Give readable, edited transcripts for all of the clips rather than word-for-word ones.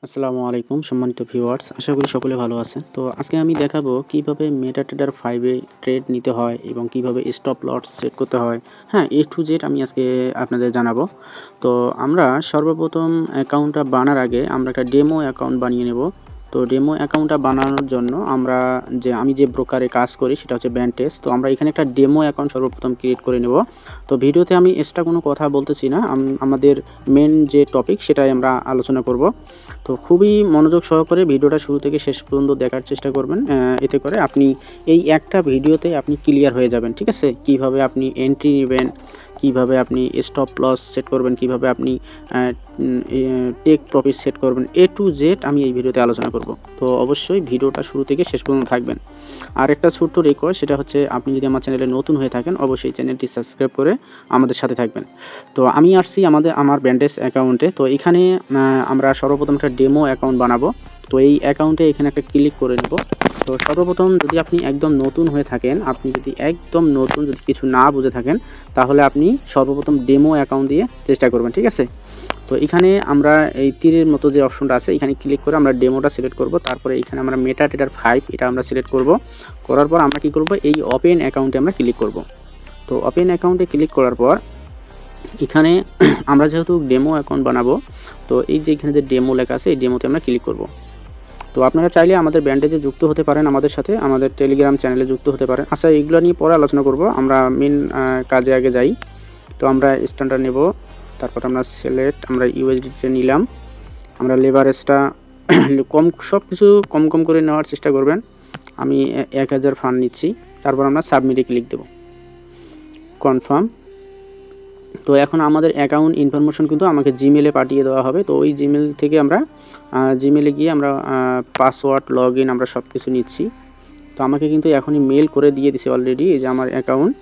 আসসালামু আলাইকুম সম্মানিত ভিউয়ার্স, আশা করি সকলে ভালো আছেন। তো আজকে আমি দেখাবো কিভাবে MetaTrader 5 এ ট্রেড নিতে হয় এবং কিভাবে স্টপ লস সেট করতে হয়। হ্যাঁ, A to Z আমি আজকে আপনাদের জানাবো। তো আমরা সর্বপ্রথম অ্যাকাউন্টটা বানার আগে আমরা একটা ডেমো অ্যাকাউন্ট বানিয়ে নেব। তো ডেমো অ্যাকাউন্টটা বানানোর জন্য আমি যে ব্রোকারে কাজ করি সেটা হচ্ছে ব্যানটেস। তো আমরা এখানে একটা ডেমো অ্যাকাউন্ট সর্বপ্রথম ক্রিয়েট করে নেব। তো ভিডিওতে আমি এক্সট্রা কোনো কথা বলতেছি না। আমাদের মেন যে টপিক সেটাই আমরা আলোচনা করব। তো খুবই মনোযোগ সহকারে ভিডিওটা শুরু থেকে শেষ পর্যন্ত দেখার চেষ্টা করবেন। এতে করে আপনি এই একটা ভিডিওতে আপনি ক্লিয়ার হয়ে যাবেন, ঠিক আছে? কিভাবে আপনি এন্ট্রি নেবেন, কিভাবে আপনি স্টপ লস সেট করবেন, কিভাবে আপনি টেক প্রফিট সেট করবেন, A to Z আমি এই ভিডিওতে আলোচনা করব। তো অবশ্যই ভিডিওটা শুরু থেকে শেষ পর্যন্ত থাকবেন। আর একটা ছোট্ট রিকোয়েস্ট, সেটা হচ্ছে আপনি যদি আমার চ্যানেলে নতুন হয়ে থাকেন অবশ্যই চ্যানেলটি সাবস্ক্রাইব করে আমাদের সাথে থাকবেন। তো আমি আসছি আমার ব্যান্ডেজ অ্যাকাউন্টে। তো এখানে আমরা সর্বপ্রথম একটা ডেমো অ্যাকাউন্ট বানাবো। তো এই অ্যাকাউন্টে এখানে একটা ক্লিক করে নেব। তো সর্বপ্রথম যদি আপনি একদম নতুন হয়ে থাকেন, আপনি যদি একদম নতুন যদি কিছু না বুঝে থাকেন, তাহলে আপনি সর্বপ্রথম ডেমো অ্যাকাউন্ট দিয়ে চেষ্টা করবেন, ঠিক আছে? তো এখানে আমরা এই তীরের মতো যে অপশনটা আছে এখানে ক্লিক করে আমরা ডেমোটা সিলেক্ট করব। তারপরে এখানে আমরা MetaTrader 5 এটা আমরা সিলেক্ট করব। করার পর আমরা কি করব, এই ওপেন অ্যাকাউন্টে আমরা ক্লিক করব। তো ওপেন অ্যাকাউন্টে ক্লিক করার পর এখানে আমরা যেহেতু ডেমো অ্যাকাউন্ট বানাবো, তো এই যে এখানে যে ডেমো লেখা আছে এই ডেমোতে আমরা ক্লিক করব। তো আপনারা চাইলে আমাদের ব্যান্ডেজে যুক্ত হতে পারেন, আমাদের সাথে আমাদের টেলিগ্রাম চ্যানেলে যুক্ত হতে পারেন। আচ্ছা, এইগুলো নিয়ে পরে আলোচনা করব, আমরা মেন কাজে আগে যাই। তো আমরা স্ট্যান্ডার্ড নেব, তারপর আমরা সিলেক্ট, আমরা ইউএসডিতে নিলাম, আমরা লেভারেজটা সব কিছু কম কম করে নেওয়ার চেষ্টা করবেন। আমি 1000 ফান্ড নিচ্ছি। তারপর আমরা সাবমিটে ক্লিক দেব, কনফার্ম। তো এখন আমাদের অ্যাকাউন্ট ইনফরমেশন কিন্তু আমাকে জিমেলে পাঠিয়ে দেওয়া হবে। তো ওই জিমেল থেকে আমরা জিমেলে গিয়ে আমরা পাসওয়ার্ড, লগ ইন আমরা সব কিছু নিচ্ছি। তো আমাকে কিন্তু এখনই মেল করে দিয়ে দিছে অলরেডি, এই যে আমার অ্যাকাউন্ট,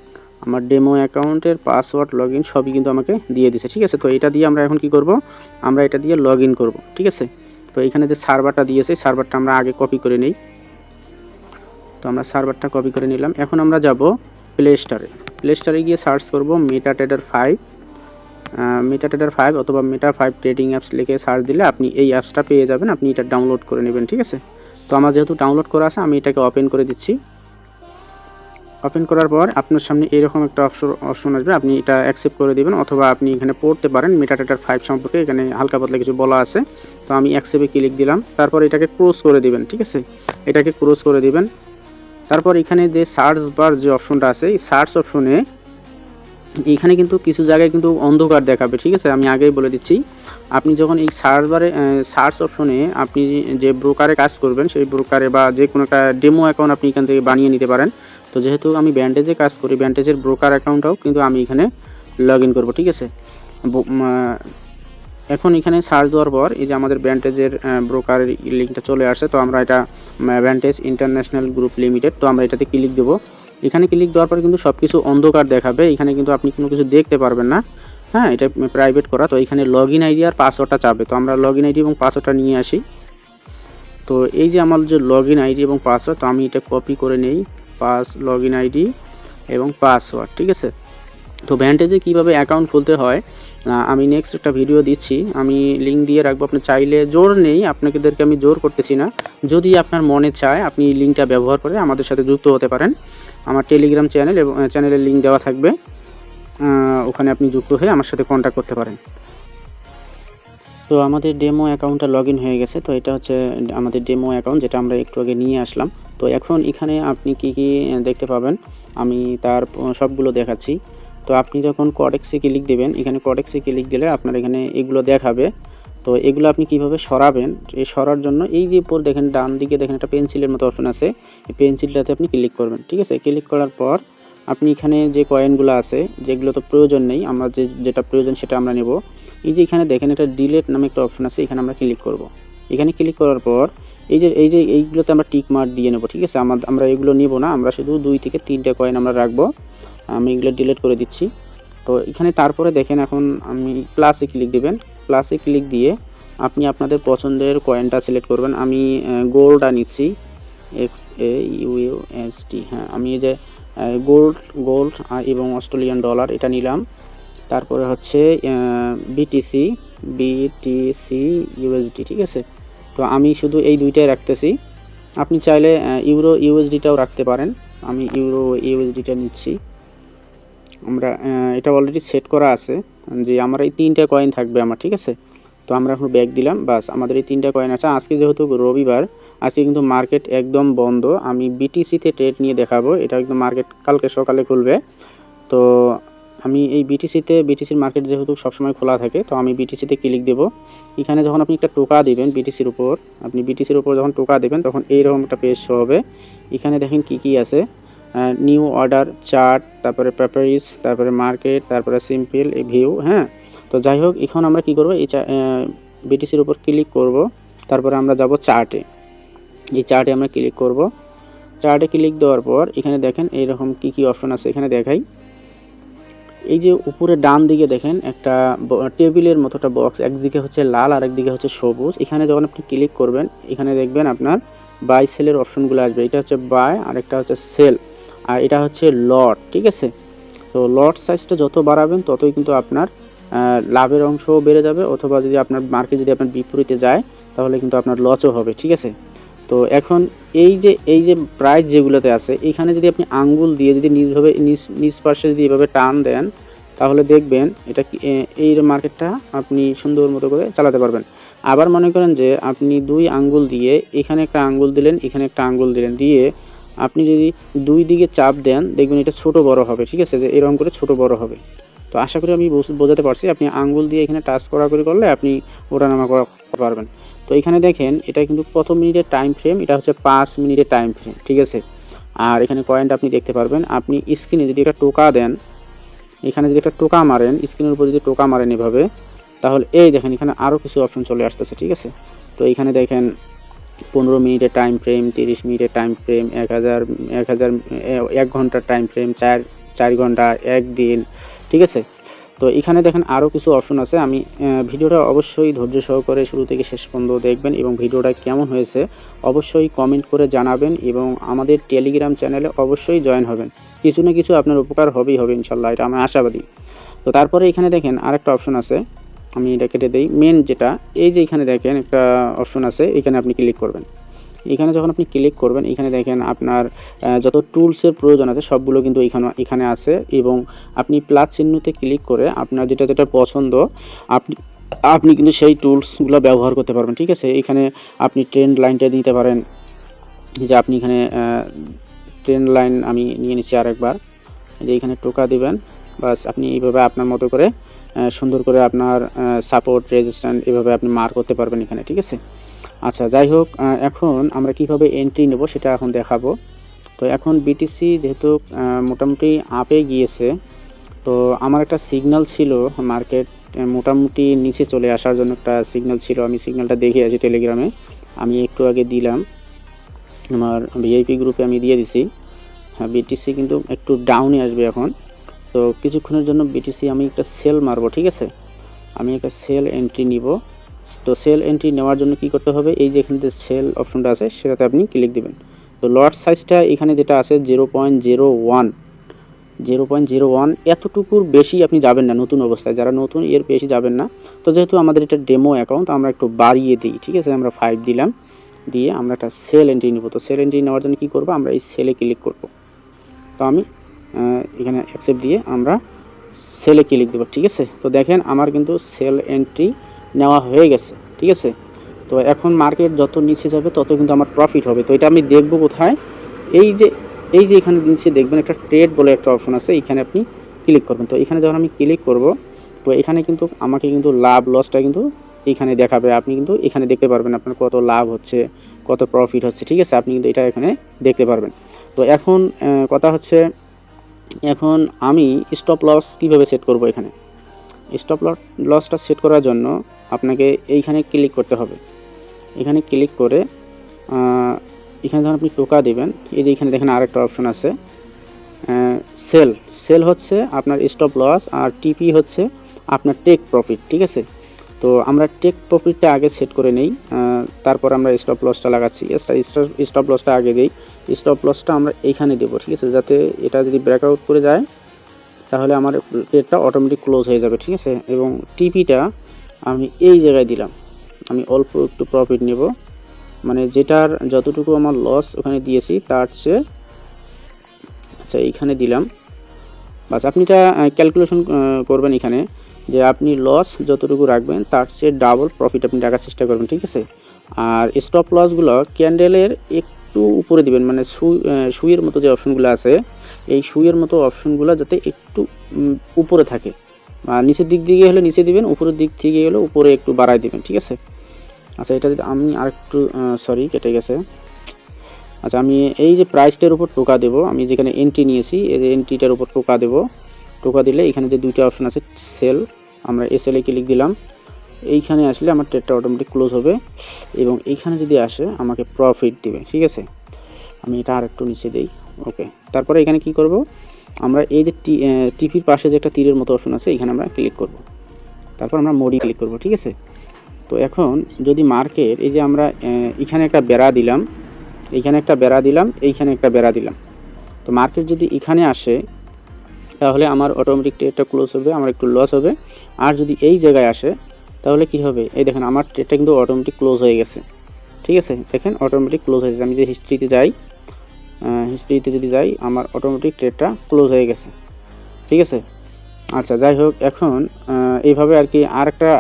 আমার ডেমো অ্যাকাউন্টের পাসওয়ার্ড, লগ ইন সবই কিন্তু আমাকে দিয়ে দিছে, ঠিক আছে? তো এটা দিয়ে আমরা এখন কি করব, আমরা এটা দিয়ে লগ ইন করবো, ঠিক আছে? তো এখানে যে সার্ভারটা দিয়েছে সার্ভারটা আমরা আগে কপি করে নিই। তো আমরা সার্ভারটা কপি করে নিলাম। এখন আমরা যাব প্লে স্টোরে গিয়ে সার্চ করব MetaTrader 5, MetaTrader 5 অথবা Meta 5 ট্রেডিং অ্যাপস লিখে সার্চ দিলে আপনি এই অ্যাপসটা পেয়ে যাবেন। আপনি এটা ডাউনলোড করে নেবেন, ঠিক আছে? তো আমার যেহেতু ডাউনলোড করা আছে আমি এটাকে ওপেন করে দিচ্ছি। ওপেন করার পর আপনার সামনে এরকম একটা অপশন আসবে, আপনি এটা অ্যাকসেপ্ট করে দেবেন, অথবা আপনি এখানে পড়তে পারেন MetaTrader 5 সম্পর্কে, এখানে হালকা পাতলা কিছু বলা আছে। তো আমি অ্যাকসেপ্টে ক্লিক দিলাম। তারপর এটাকে ক্লোজ করে দিবেন, ঠিক আছে? এটাকে ক্লোজ করে দিবেন। তারপর এখানে যে সার্চ বার যে অপশনটা আছে, এই সার্চ অপশনে এখানে কিন্তু কিছু জায়গায় কিন্তু অন্ধকার দেখাবে, ঠিক আছে? আমি আগেই বলে দিচ্ছি, আপনি যখন এই সার্চ অপশনে আপনি যে ব্রোকারে কাজ করবেন সেই ব্রোকারে বা যে কোনো ডেমো অ্যাকাউন্ট আপনি এখান থেকে বানিয়ে নিতে পারেন। তো যেহেতু আমি ব্যান্ডেজে কাজ করি, ব্যান্ডেজের ব্রোকার অ্যাকাউন্টটাও কিন্তু আমি এখানে লগ ইন করবো, ঠিক আছে? এখন এখানে সার্চ দেওয়ার পর এই যে আমাদের ব্যান্ডেজের ব্রোকারের লিঙ্কটা চলে আসে। তো আমরা এটা ব্যান্ডেজ ইন্টারন্যাশনাল গ্রুপ লিমিটেড, তো আমরা এটাতে ক্লিক দেবো। এখানে ক্লিক দেওয়ার পর কিন্তু সব কিছু অন্ধকার দেখাবে, এখানে কিন্তু আপনি কোনো কিছু দেখতে পারবেন না। হ্যাঁ, এটা প্রাইভেট করা। তো এখানে লগ ইন আইডি আর পাসওয়ার্ডটা চাবে, তো আমরা লগ ইন আইডি এবং পাসওয়ার্ডটা নিয়ে আসি। তো এই যে আমার যে লগ ইন আইডি এবং পাসওয়ার্ড, তো আমি এটা কপি করে নেই, লগ ইন আইডি এবং পাসওয়ার্ড, ঠিক আছে? তো ব্যান্ডেজে কীভাবে অ্যাকাউন্ট খুলতে হয় আমি নেক্সট একটা ভিডিও দিচ্ছি, আমি লিঙ্ক দিয়ে রাখবো। আপনি চাইলে, জোর নেই, আপনাদেরকে আমি জোর করতেছি না, যদি আপনার মনে চায় আপনি লিঙ্কটা ব্যবহার করে আমাদের সাথে যুক্ত হতে পারেন। আমার টেলিগ্রাম চ্যানেল এবং চ্যানেলের লিঙ্ক দেওয়া থাকবে, ওখানে আপনি যুক্ত হয়ে আমার সাথে কন্ট্যাক্ট করতে পারেন। তো আমাদের ডেমো অ্যাকাউন্টটা লগ ইন হয়ে গেছে। তো এটা হচ্ছে আমাদের ডেমো অ্যাকাউন্ট, যেটা আমরা একটু আগে নিয়ে আসলাম। তো এখন এখানে আপনি কি কি দেখতে পাবেন আমি তার সবগুলো দেখাচ্ছি। তো আপনি যখন কডেক্সে ক্লিক দেবেন, এখানে কডেক্সে ক্লিক দিলে আপনার এখানে এগুলো দেখাবে। তো এগুলো আপনি কিভাবে সরাবেন, এই সরার জন্য এই যে উপর দেখেন ডান দিকে দেখেন একটা পেন্সিলের মতো অপশন আছে, এই পেন্সিলটাতে আপনি ক্লিক করবেন, ঠিক আছে? ক্লিক করার পর আপনি এখানে যে কয়েনগুলো আছে যেগুলো তো প্রয়োজন নেই, আমরা যেটা প্রয়োজন সেটা আমরা নেব। এই যে এখানে দেখেন একটা ডিলেট নামে একটা অপশন আছে, এখানে আমরা ক্লিক করব। এখানে ক্লিক করার পর এইগুলোতে আমরা টিক মার্ক দিয়ে নেব, ঠিক আছে? আমরা এগুলো নিব না, আমরা শুধু 2 থেকে 3টা কয়েন আমরা রাখবো। আমি এগুলো ডিলিট করে দিচ্ছি। তো এখানে তারপরে দেখেন এখন আমি প্লাসে ক্লিক দিবেন। প্লাসে ক্লিক দিয়ে আপনি আপনাদের পছন্দের কয়েনটা সিলেক্ট করবেন। আমি গোল্ডটা নিচ্ছি, XAUSD। হ্যাঁ, আমি এই যে গোল্ড এবং অস্ট্রেলিয়ান ডলার এটা নিলাম। তারপরে হচ্ছে BTC USD, ঠিক আছে? তো আমি শুধু এই দুইটাই রাখতেছি। আপনি চাইলে ইউরো ইউএসডিটাও রাখতে পারেন। আমি ইউরো ইউএসডিটা নিচ্ছি। আমরা এটা অলরেডি সেট করা আছে যে আমার এই 3টা কয়েন থাকবে আমার, ঠিক আছে। তো আমরা এখন ব্যাক দিলাম, বাস আমাদের এই 3টা কয়েন আছে। আজকে যেহেতু রবিবার, আজকে কিন্তু মার্কেট একদম বন্ধ। আমি বিটিসিতে ট্রেড নিয়ে দেখাবো, এটা একদম মার্কেট কালকে সকালে খুলবে। তো আমি এই বিটিসির মার্কেট যেহেতু সবসময় খোলা থাকে, তো আমি বিটিসিতে ক্লিক দেব। এখানে যখন আপনি একটা টোকা দিবেন বিটিসির উপর, আপনি বিটিসির উপর যখন টোকা দেবেন তখন এইরকম একটা পেজ শো হবে। এখানে দেখেন কি কি আছে, নিউ অর্ডার, চার্ট, তারপরে প্যাপারিস, তারপরে মার্কেট, তারপরে সিম্পল ভিউ। হ্যাঁ, তো যাই হোক, এখন আমরা কি করব, এই বিটিসির উপর ক্লিক করব। তারপরে আমরা যাব চার্টে। এই চার্টে আমরা ক্লিক করব। চার্টে ক্লিক দেওয়ার পর এখানে দেখেন এইরকম কি কি অপশন আছে, এখানে দেখাই। এই যে উপরে ডান দিকে দেখেন একটা টেবিলের মতো একটা বক্স, একদিকে হচ্ছে লাল আর একদিকে হচ্ছে সবুজ। এখানে যখন আপনি ক্লিক করবেন এখানে দেখবেন আপনার বাই সেলের অপশনগুলো আসবে। এটা হচ্ছে বাই আর একটা হচ্ছে সেল, আর এটা হচ্ছে লট, ঠিক আছে। তো লট সাইজটা যত বাড়াবেন ততই কিন্তু আপনার লাভের অংশও বেড়ে যাবে, অথবা যদি আপনার মার্কেট যদি আপনার বিপরীতে যায় তাহলে কিন্তু আপনার লসও হবে, ঠিক আছে। তো এখন এই যে প্রাইস যেগুলোতে আছে, এখানে যদি আপনি আঙ্গুল দিয়ে যদি নিজভাবে নিজ পাশে যদি এভাবে টান দেন তাহলে দেখবেন এটা এই মার্কেটটা আপনি সুন্দর মতো করে চালাতে পারবেন। আবার মনে করেন যে আপনি 2 আঙ্গুল দিয়ে এখানে একটা আঙ্গুল দিলেন, এখানে একটা আঙ্গুল দিলেন, দিয়ে আপনি যদি 2 দিকে চাপ দেন দেখবেন এটা ছোট বড় হবে, ঠিক আছে, যে এরকম করে ছোট বড় হবে। তো আশা করি আমি বোঝাতে পারছি। আপনি আঙ্গুল দিয়ে এখানে টাচ করাকরি করলে আপনি ওঠানামা করতে পারবেন। তো এখানে দেখেন এটা কিন্তু কত মিনিটের টাইম ফ্রেম, এটা হচ্ছে 5 মিনিটের টাইম ফ্রেম, ঠিক আছে। আর এখানে কয়েনটা আপনি দেখতে পারবেন। আপনি স্ক্রিনে যদি একটা টোকা দেন, এখানে যদি একটা টোকা মারেন, স্ক্রিনের উপর যদি টোকা মারেন এভাবে, তাহলে এই দেখেন এখানে আরও কিছু অপশন চলে আসতেছে, ঠিক আছে। তো এখানে দেখেন 15 মিনিটের টাইম ফ্রেম, 30 মিনিটের টাইম ফ্রেম, 1000 1 ঘন্টার টাইম ফ্রেম, 4 ঘন্টা, 1 দিন, ঠিক আছে। তো এখানে দেখেন আরও কিছু অপশন আছে। আমি ভিডিওটা অবশ্যই ধৈর্য সহকারে শুরু থেকে শেষ পর্যন্ত দেখবেন, এবং ভিডিওটা কেমন হয়েছে অবশ্যই কমেন্ট করে জানাবেন, এবং আমাদের টেলিগ্রাম চ্যানেলে অবশ্যই জয়েন হবেন। কিছু না কিছু আপনার উপকার হবেই হবে ইনশাল্লাহ, এটা আমি আশাবাদী। তো তারপরে এখানে দেখেন আরেকটা অপশন আছে, আমি এটা কেটে দিই। মেন যেটা, এই যে এখানে দেখেন একটা অপশন আছে, এখানে আপনি ক্লিক করবেন। এখানে যখন আপনি ক্লিক করবেন এখানে দেখেন আপনার যত টুলসের প্রয়োজন আছে সবগুলো কিন্তু এখানে আছে, এবং আপনি প্লাস চিহ্নতে ক্লিক করে আপনার যেটা যেটা পছন্দ আপনি আপনি কিন্তু সেই টুলসগুলো ব্যবহার করতে পারবেন, ঠিক আছে। এখানে আপনি ট্রেন্ড লাইনটা দিতে পারেন, যে আপনি এখানে ট্রেন্ড লাইন আমি নিয়ে নিচ্ছি আরেকবার, যে এখানে টোকা দিবেন, বাস আপনি এইভাবে আপনার মতো করে সুন্দর করে আপনার সাপোর্ট রেজিস্ট্যান্ট এভাবে আপনি মার্ক করতে পারবেন এখানে, ঠিক আছে। আচ্ছা, যাই হোক, এখন আমরা কিভাবে এন্ট্রি নেব সেটা এখন দেখাবো। তো এখন বিটিসি যেহেতু মোটামুটি আপে গিয়েছে, তো আমার একটা সিগন্যাল ছিল মার্কেট মোটামুটি নিচে চলে আসার জন্য, একটা সিগন্যাল ছিল। আমি সিগন্যালটা দেখে আছি টেলিগ্রামে, আমি একটু আগে দিলাম আমার ভিআইপি গ্রুপে, আমি দিয়ে দিছি। হ্যাঁ, বিটিসি কিন্তু একটু ডাউনে আসবে এখন। তো কিছুক্ষণের জন্য বিটিসি আমি একটা সেল মারবো, ঠিক আছে। আমি একটা সেল এন্ট্রি নিব। তো সেল এন্ট্রি নেওয়ার জন্য কি করতে হবে, এই যে এখানে যে সেল অপশনটা আছে সেটাতে আপনি ক্লিক দিবেন। তো লট সাইজটা এখানে যেটা আছে 0.01 এতটুকুর বেশি আপনি যাবেন না নতুন অবস্থায়, যারা নতুন এর বেশি যাবেন না। তো যেহেতু আমাদের এটা ডেমো অ্যাকাউন্ট, আমরা একটু বাড়িয়ে দিই, ঠিক আছে। আমরা 5 দিলাম, দিয়ে আমরা একটা সেল এন্ট্রি নেব। তো সেল এন্ট্রি নেওয়ার জন্য কী করবো, আমরা এই সেলে ক্লিক করব। তো আমি এখানে অ্যাকসেপ্ট দিয়ে আমরা সেলে ক্লিক দেবো, ঠিক আছে। তো দেখেন আমার কিন্তু সেল এন্ট্রি নেওয়া হয়ে গেছে, ঠিক আছে। তো এখন মার্কেট যত নিচে যাবে তত কিন্তু আমার প্রফিট হবে। তো এটা আমি দেখব কোথায়, এই যে এখানে নিচে দেখবেন একটা ট্রেড বলে একটা অপশন আছে, এখানে আপনি ক্লিক করবেন। তো এখানে যখন আমি ক্লিক করব, তো এখানে কিন্তু আমাকে কিন্তু লাভ লসটা কিন্তু এখানে দেখাবে। আপনি কিন্তু এখানে দেখতে পারবেন আপনার কত লাভ হচ্ছে, কত প্রফিট হচ্ছে, ঠিক আছে। আপনি কিন্তু এটা এখানে দেখতে পারবেন। তো এখন কথা হচ্ছে, এখন আমি স্টপ লস কীভাবে সেট করব। এখানে স্টপ লসটা সেট করার জন্য আপনাকে এইখানে ক্লিক করতে হবে। এখানে ক্লিক করে এখানে যখন আপনি টোকা দেবেন, এই যে এখানে দেখেন আরেকটা অপশন আছে সেল হচ্ছে আপনার স্টপ লস, আর টিপি হচ্ছে আপনার টেক প্রফিট, ঠিক আছে। তো আমরা টেক প্রফিটটা আগে সেট করে নেই, তারপর আমরা স্টপ লসটা লাগাচ্ছি। স্টপ লসটা আগে দিই। স্টপ লসটা আমরা এইখানে দেবো, ঠিক আছে, যাতে এটা যদি ব্রেকআউট করে যায় তাহলে আমার ট্রেডটা অটোমেটিক ক্লোজ হয়ে যাবে, ঠিক আছে। এবং টিপিটা আমি এই জায়গায় দিলাম, আমি অল্প একটু প্রফিট নেব, মানে যেটার যতটুকু আমার লস ওখানে দিয়েছি তার চেয়ে, আচ্ছা এইখানে দিলাম, বাস আপনি এটা ক্যালকুলেশন করবেন এখানে যে আপনি লস যতটুকু রাখবেন তার চেয়ে ডাবল প্রফিট আপনি রাখার চেষ্টা করবেন, ঠিক আছে। আর স্টপ লসগুলো ক্যান্ডেলের একটু উপরে দিবেন, মানে সুইয়ের মতো যে অপশনগুলো আছে এই সুইয়ের মতো অপশনগুলো যাতে একটু উপরে থাকে, আর নিচের দিক দিয়ে হলে নিচে দিবেন, উপরের দিক থেকে হলে উপরে একটু বাড়ায় দিবেন, ঠিক আছে। আচ্ছা এটা যদি আমি আরেকটু সরি কেটে গেছে। আচ্ছা আমি এই যে প্রাইসটার উপর টোকা দেব, আমি যেখানে এন্ট্রি নিয়েছি এই যে এন্ট্রিটার উপর টোকা দেব, টোকা দিলে এখানে যে দুইটা অপশন আছে সেল, আমরা এসএল এ ক্লিক দিলাম, এইখানে আসলে আমার ট্রেডটা অটোমেটিক ক্লোজ হবে এবং এইখানে যদি আসে আমাকে প্রফিট দিবে, ঠিক আছে। আমি এটা আরেকটু নিচে দিই, ওকে। তারপরে এখানে কি করব, আমরা এই যে টিভির পাশে যে একটা তীরের মতো অপশন আছে এখানে আমরা ক্লিক করব, তারপর আমরা মোডি ক্লিক করব, ঠিক আছে। তো এখন যদি মার্কেট এই যে আমরা এখানে একটা বেড়া দিলাম, এইখানে একটা বেড়া দিলাম, এইখানে একটা বেড়া দিলাম, তো মার্কেট যদি এখানে আসে তাহলে আমার অটোমেটিক ট্রেডটা ক্লোজ হবে, আমার একটু লস হবে। আর যদি এই জায়গায় আসে তাহলে কি হবে, এই দেখেন আমার ট্রেডটা কিন্তু অটোমেটিক ক্লোজ হয়ে গেছে, ঠিক আছে। দেখেন অটোমেটিক ক্লোজ হয়ে গেছে, আমি যে হিস্ট্রিতে যাই, হিস্ট্রিতে যদি যাই আমার অটোমেটিক ট্রেডটা ক্লোজ হয়ে গেছে, ঠিক আছে। আচ্ছা যাই হোক, এখন এইভাবে আর কি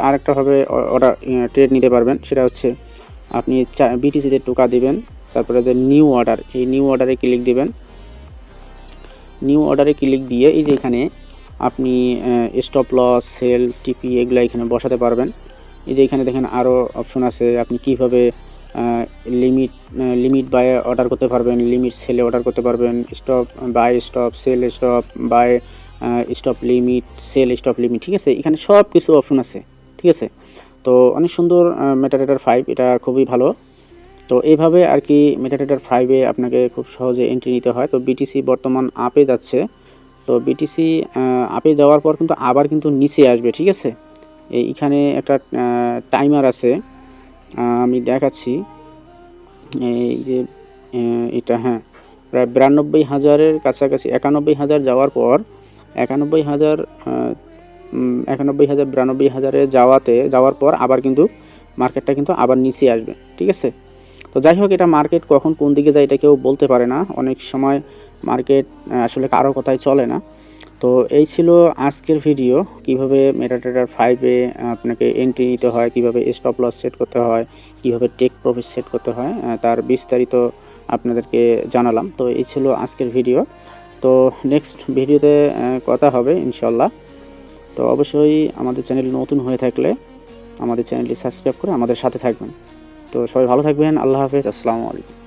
আরেকটাভাবে অর্ডার ট্রেড নিতে পারবেন, সেটা হচ্ছে আপনি বিটিসিতে টোকা দিবেন, তারপরে যে নিউ অর্ডার, এই নিউ অর্ডারে ক্লিক দিবেন, নিউ অর্ডারে ক্লিক দিয়ে এই যে এখানে আপনি স্টপ লস, সেল, টিপি এগুলো এখানে বসাতে পারবেন। এই যে এখানে দেখেন আরও অপশন আছে, আপনি কিভাবে লিমিট বাই অর্ডার করতে পারবেন, লিমিট সেলে অর্ডার করতে পারবেন, stop buy stop, sell stop buy stop limit, sell stop limit, ঠিক আছে। এখানে সব কিছু অপশন আছে, ঠিক আছে। তো অনেক সুন্দর মেটাট্রেডার 5, এটা খুবই ভালো। তো এইভাবে আর কি মেটাট্রেডার 5-এ আপনাকে খুব সহজে এন্ট্রি নিতে হয়। তো বিটিসি বর্তমান আপে যাচ্ছে, তো বিটিসি আপে যাওয়ার পর কিন্তু আবার কিন্তু নিচে আসবে, ঠিক আছে। এইখানে একটা টাইমার আছে, আমি দেখাচ্ছি, এই যে এটা, হ্যাঁ প্রায় 92,000-এর কাছাকাছি, 91,000 যাওয়ার পর 91,000, 91,000 92,000-এ যাওয়ার পর আবার কিন্তু মার্কেটটা কিন্তু আবার নিচে আসবে, ঠিক আছে। তো যাই হোক, এটা মার্কেট কখন কোন দিকে যায় এটা কেউ বলতে পারে না, অনেক সময় মার্কেট আসলে কারো কথাই চলে না। তো এই ছিল আজকের ভিডিও, কিভাবে মেটাট্রেডার 5-এ আপনাকে এন্ট্রি নিতে হয়, কিভাবে স্টপ লস সেট করতে হয়, কিভাবে টেক প্রফিট সেট করতে হয়, তার বিস্তারিত আপনাদেরকে জানালাম। তো এই ছিল আজকের ভিডিও, তো নেক্সট ভিডিওতে কথা হবে ইনশাল্লাহ। তো অবশ্যই আমাদের চ্যানেল নতুন হয়ে থাকলে আমাদের চ্যানেলটি সাবস্ক্রাইব করে আমাদের সাথে থাকবেন। তো সবাই ভালো থাকবেন, আল্লাহ হাফেজ, আসসালামু আলাইকুম।